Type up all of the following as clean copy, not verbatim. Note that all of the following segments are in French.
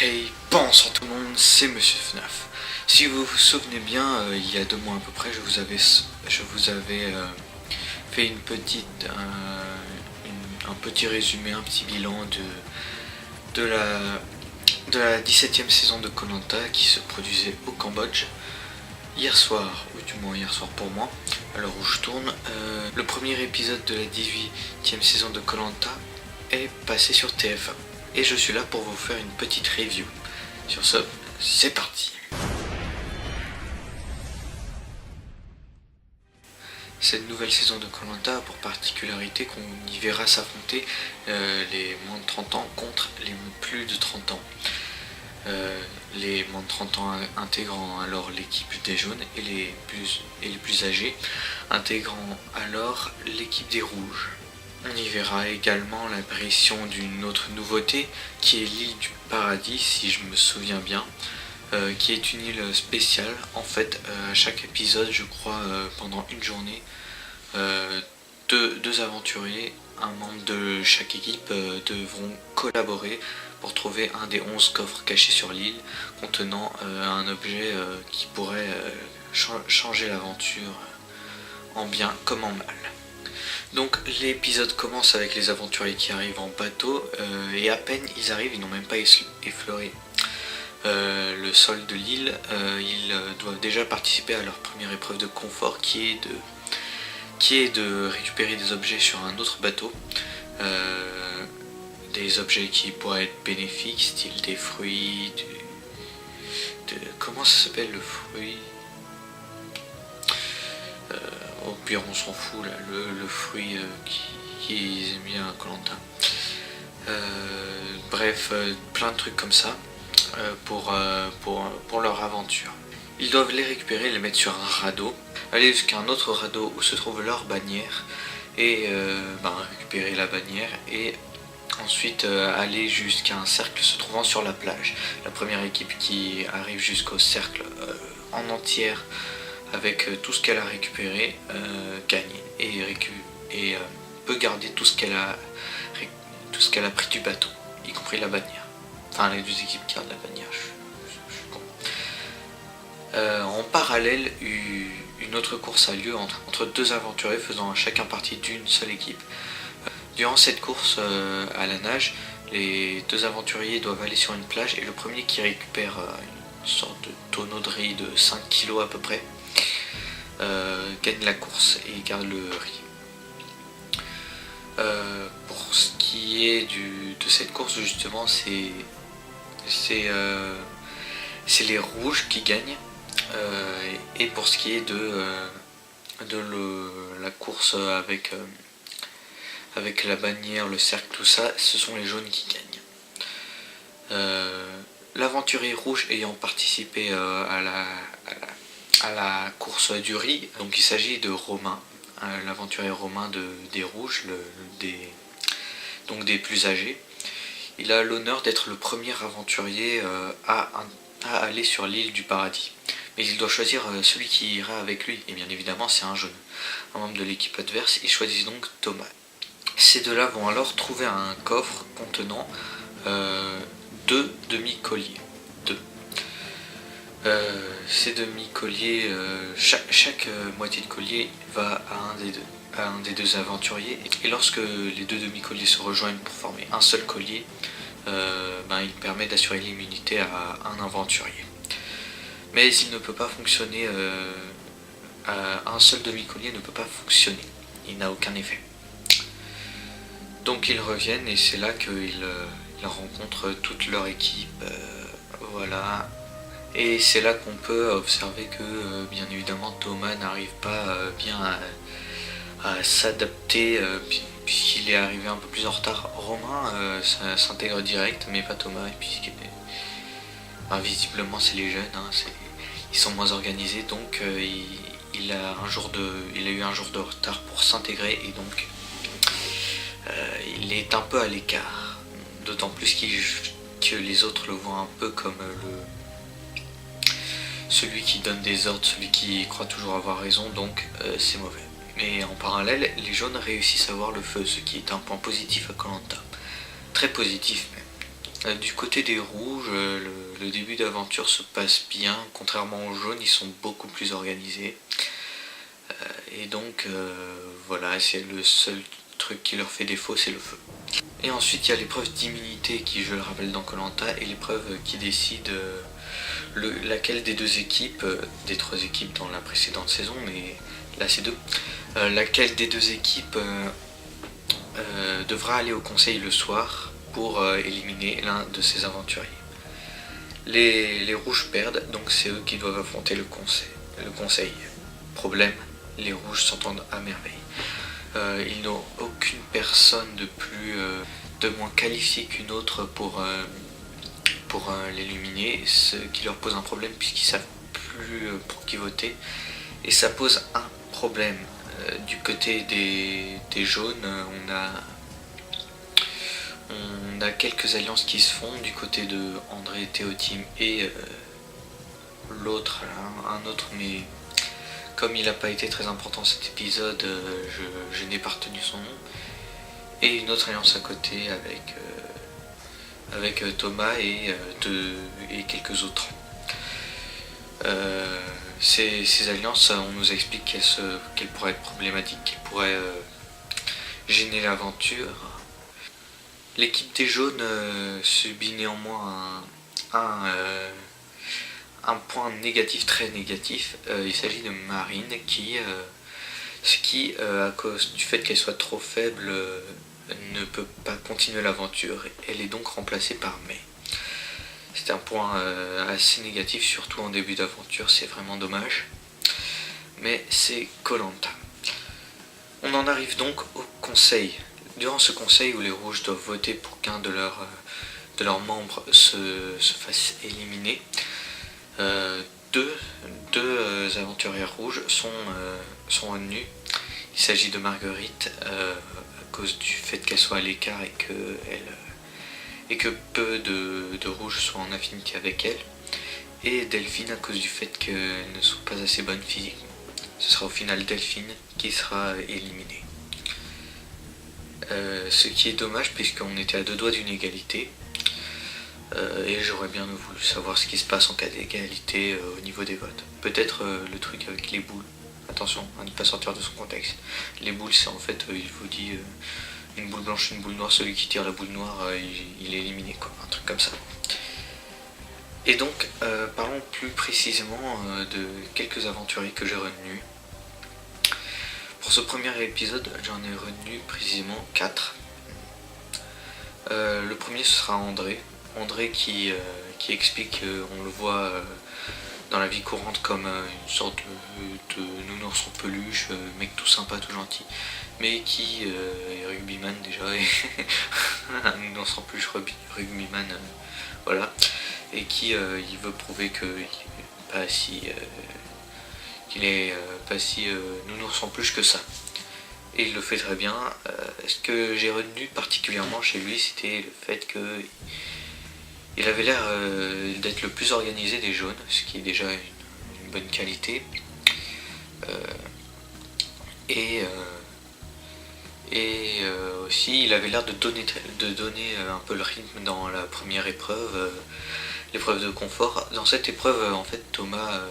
Hey, bonsoir tout le monde, c'est Monsieur FNAF. Si vous vous souvenez bien, il y a 2 mois à peu près, je vous avais fait un petit résumé, un petit bilan de la 17e saison de koh qui se produisait au Cambodge. Hier soir, ou du moins hier soir pour moi, à l'heure où je tourne, le premier épisode de la 18e saison de koh est passé sur TF1. Et je suis là pour vous faire une petite review. Sur ce, c'est parti. Cette nouvelle saison de koh a pour particularité qu'on y verra s'affronter les moins de 30 ans contre les plus de 30 ans. Les moins de 30 ans intégrant alors l'équipe des jaunes et les plus âgés intégrant alors l'équipe des rouges. On y verra également l'apparition d'une autre nouveauté qui est l'île du paradis, si je me souviens bien, qui est une île spéciale. En fait, à chaque épisode, je crois, pendant une journée, deux aventuriers, un membre de chaque équipe, devront collaborer pour trouver un des 11 coffres cachés sur l'île contenant un objet qui pourrait changer l'aventure en bien comme en mal. Donc l'épisode commence avec les aventuriers qui arrivent en bateau et à peine ils arrivent, ils n'ont même pas effleuré le sol de l'île. Ils doivent déjà participer à leur première épreuve de confort qui est de récupérer des objets sur un autre bateau. Des objets qui pourraient être bénéfiques, style des fruits, comment ça s'appelle le fruit? Au pire on s'en fout là, le fruit qui aiment bien à koh bref, plein de trucs comme ça pour leur aventure. Ils doivent les récupérer, les mettre sur un radeau, aller jusqu'à un autre radeau où se trouve leur bannière et récupérer la bannière et ensuite aller jusqu'à un cercle se trouvant sur la plage. La première équipe qui arrive jusqu'au cercle en entière avec tout ce qu'elle a récupéré gagne et peut garder tout ce qu'elle a pris du bateau, y compris la bannière. Enfin, les deux équipes gardent la bannière, je suis con. En parallèle, une autre course a lieu entre deux aventuriers faisant chacun partie d'une seule équipe. Durant cette course à la nage, les deux aventuriers doivent aller sur une plage et le premier qui récupère une sorte de tonneau de riz de 5 kg à peu près gagne la course et garde le riz. Pour ce qui est de cette course justement, c'est les rouges qui gagnent et pour ce qui est de la course avec la bannière, le cercle, tout ça, ce sont les jaunes qui gagnent. L'aventurier rouge ayant participé à la course du riz, donc il s'agit de Romain, l'aventurier Romain des rouges, donc des plus âgés. Il a l'honneur d'être le premier aventurier à aller sur l'île du paradis. Mais il doit choisir celui qui ira avec lui, et bien évidemment c'est un jaune, un membre de l'équipe adverse. Il choisit donc Thomas. Ces deux-là vont alors trouver un coffre contenant 2 demi-colliers. Ces demi-colliers, chaque moitié de collier va à un des deux aventuriers. Et lorsque les 2 demi-colliers se rejoignent pour former un seul collier, il permet d'assurer l'immunité à un aventurier. Mais il ne peut pas fonctionner, un seul demi-collier ne peut pas fonctionner, il n'a aucun effet. Donc ils reviennent et c'est là qu'ils rencontrent toute leur équipe, voilà. Et c'est là qu'on peut observer que bien évidemment Thomas n'arrive pas bien à s'adapter puisqu'il est arrivé un peu plus en retard. Romain ça s'intègre direct mais pas Thomas, et puis visiblement c'est les jeunes, ils sont moins organisés, donc il a eu un jour de retard pour s'intégrer et donc il est un peu à l'écart, d'autant plus que les autres le voient un peu comme celui qui donne des ordres, celui qui croit toujours avoir raison, donc c'est mauvais. Mais en parallèle, les jaunes réussissent à voir le feu, ce qui est un point positif à koh, très positif même. Du côté des rouges, le début d'aventure se passe bien, contrairement aux jaunes, ils sont beaucoup plus organisés. Et donc voilà, c'est le seul truc qui leur fait défaut, c'est le feu. Et ensuite il y a l'épreuve d'immunité qui, je le rappelle, dans Koh Lanta, est l'épreuve qui décide laquelle des deux équipes, des trois équipes dans la précédente saison, mais là c'est deux, laquelle des deux équipes devra aller au conseil le soir pour éliminer l'un de ses aventuriers. Les rouges perdent, donc c'est eux qui doivent affronter le conseil. Problème, les rouges s'entendent à merveille. Ils n'ont aucune personne de moins qualifiée qu'une autre pour l'éliminer, ce qui leur pose un problème puisqu'ils savent plus pour qui voter. Et ça pose un problème. Du côté des jaunes, on a quelques alliances qui se font du côté de André, Théotime et l'autre, un autre, mais comme il n'a pas été très important cet épisode, je n'ai pas retenu son nom. Et une autre alliance à côté avec Thomas et quelques autres. Ces alliances, on nous explique qu'elles pourraient être problématiques, qu'elles pourraient gêner l'aventure. L'équipe des jaunes subit néanmoins un point négatif, très négatif. Il s'agit de Marine qui, à cause du fait qu'elle soit trop faible, ne peut pas continuer l'aventure. Elle est donc remplacée par Mai. C'est un point assez négatif, surtout en début d'aventure, c'est vraiment dommage. Mais c'est Koh Lanta. On en arrive donc au conseil. Durant ce conseil où les rouges doivent voter pour qu'un de leurs membres se fasse éliminer, deux aventurières rouges sont retenues. Il s'agit de Marguerite, à cause du fait qu'elle soit à l'écart et que peu de rouges soient en affinité avec elle, et Delphine à cause du fait qu'elle ne soit pas assez bonne physiquement. Ce sera au final Delphine qui sera éliminée. Ce qui est dommage puisqu'on était à deux doigts d'une égalité, et j'aurais bien voulu savoir ce qui se passe en cas d'égalité au niveau des votes. Peut-être le truc avec les boules. Attention à ne pas sortir de son contexte. Les boules, c'est en fait, il vous dit une boule blanche, une boule noire, celui qui tire la boule noire, il est éliminé, quoi, un truc comme ça. Et donc, parlons plus précisément de quelques aventuriers que j'ai retenus. Pour ce premier épisode, j'en ai retenu précisément 4. Le premier, ce sera André. André qui explique, on le voit dans la vie courante comme une sorte de nounours en peluche, mec tout sympa, tout gentil, mais qui est rugbyman déjà, et un nounours en peluche rugbyman, voilà, et qui il veut prouver qu'il est pas si nounours en peluche que ça. Et il le fait très bien. Ce que j'ai retenu particulièrement chez lui, c'était le fait que il avait l'air d'être le plus organisé des jaunes, ce qui est déjà une bonne qualité. Aussi, il avait l'air de donner un peu le rythme dans la première épreuve, l'épreuve de confort. Dans cette épreuve, en fait, Thomas,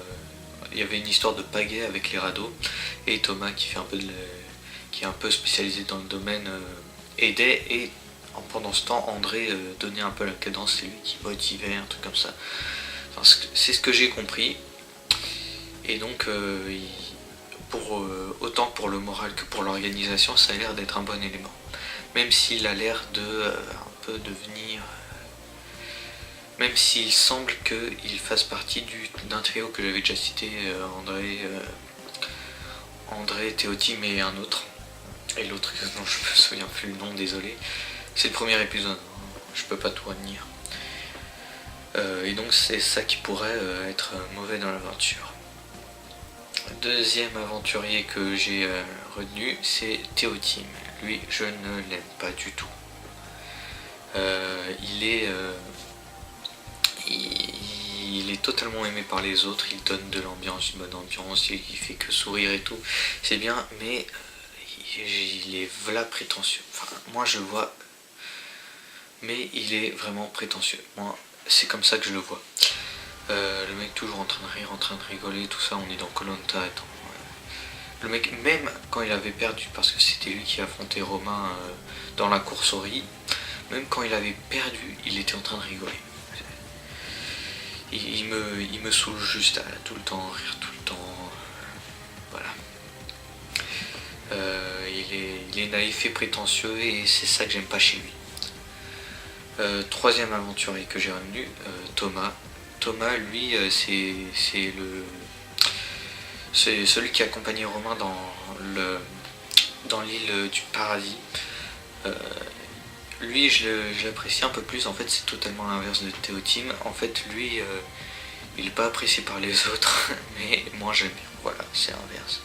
il y avait une histoire de pagaie avec les radeaux, et Thomas, qui est un peu spécialisé dans le domaine, aidait, et pendant ce temps, André donnait un peu la cadence, c'est lui qui motivait, un truc comme ça. Enfin, c'est ce que j'ai compris. Et donc, autant pour le moral que pour l'organisation, ça a l'air d'être un bon élément. Même s'il a l'air de un peu devenir... même s'il semble qu'il fasse partie d'un trio que j'avais déjà cité, André, Théotime et un autre. Et l'autre dont je me souviens plus le nom, désolé. C'est le premier épisode, je peux pas tout retenir. Et donc c'est ça qui pourrait être mauvais dans l'aventure. Deuxième aventurier que j'ai retenu, c'est Théotime. Lui, je ne l'aime pas du tout. Il est totalement aimé par les autres, il donne de l'ambiance, une bonne ambiance, il fait que sourire et tout. C'est bien, mais il est voilà prétentieux. Enfin, moi je vois mais il est vraiment prétentieux. Moi, c'est comme ça que je le vois. Le mec toujours en train de rire, en train de rigoler, tout ça, on est dans Koh Lanta. Le mec, même quand il avait perdu, parce que c'était lui qui affrontait Romain dans la course au riz, même quand il avait perdu, il était en train de rigoler. Il me saoule juste à tout le temps, rire tout le temps. Voilà. Il est naïf et prétentieux et c'est ça que j'aime pas chez lui. Troisième aventurier que j'ai retenu, Thomas. Thomas, lui, c'est celui qui accompagnait Romain dans l'île du paradis. Lui, je l'apprécie un peu plus. En fait, c'est totalement l'inverse de Théotime. En fait, lui, il n'est pas apprécié par les autres, mais moi j'aime bien. Voilà, c'est l'inverse.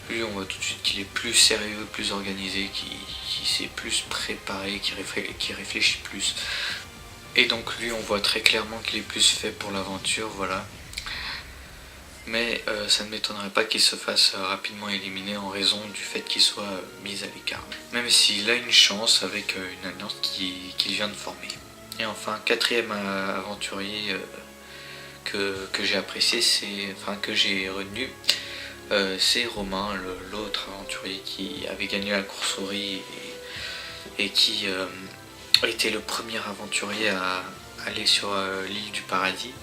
Lui, on voit tout de suite qu'il est plus sérieux, plus organisé, qui s'est plus préparé, qui réfléchit plus. Et donc lui, on voit très clairement qu'il est plus fait pour l'aventure, voilà. Mais ça ne m'étonnerait pas qu'il se fasse rapidement éliminer en raison du fait qu'il soit mis à l'écart. Même s'il a une chance avec une alliance qu'il vient de former. Et enfin, quatrième aventurier que j'ai apprécié, que j'ai retenu, c'est Romain, l'autre aventurier qui avait gagné la course au riz et qui était le premier aventurier à aller sur l'île du paradis.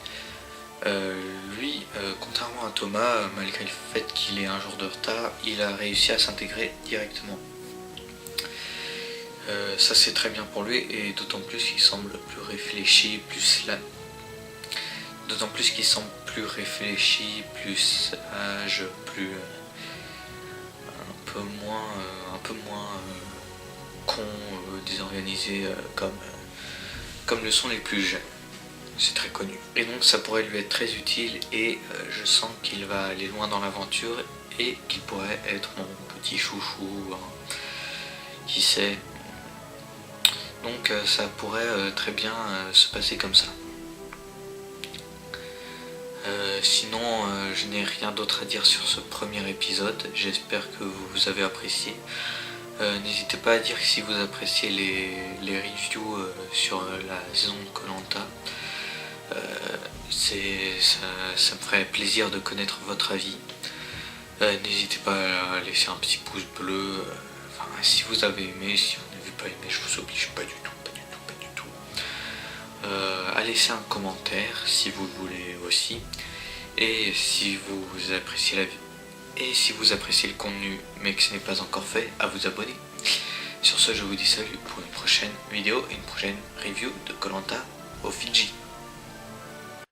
Lui, contrairement à Thomas, malgré le fait qu'il ait un jour de retard, il a réussi à s'intégrer directement. Ça c'est très bien pour lui et d'autant plus qu'il semble plus réfléchi, d'autant plus qu'il semble plus réfléchi, plus sage, plus un peu moins con, désorganisé comme le sont les plus jeunes. C'est très connu. Et donc ça pourrait lui être très utile et je sens qu'il va aller loin dans l'aventure et qu'il pourrait être mon petit chouchou, hein, qui sait. Donc ça pourrait très bien se passer comme ça. Sinon, je n'ai rien d'autre à dire sur ce premier épisode. J'espère que vous avez apprécié. N'hésitez pas à dire si vous appréciez les reviews sur la saison de Koh Lanta. Ça me ferait plaisir de connaître votre avis. N'hésitez pas à laisser un petit pouce bleu. Si vous avez aimé, si vous n'avez pas aimé, je vous oblige pas du tout. À laisser un commentaire si vous le voulez aussi. Et si vous appréciez le contenu mais que ce n'est pas encore fait, à vous abonner. Sur ce, je vous dis salut pour une prochaine vidéo et une prochaine review de Koh Lanta aux Fidji.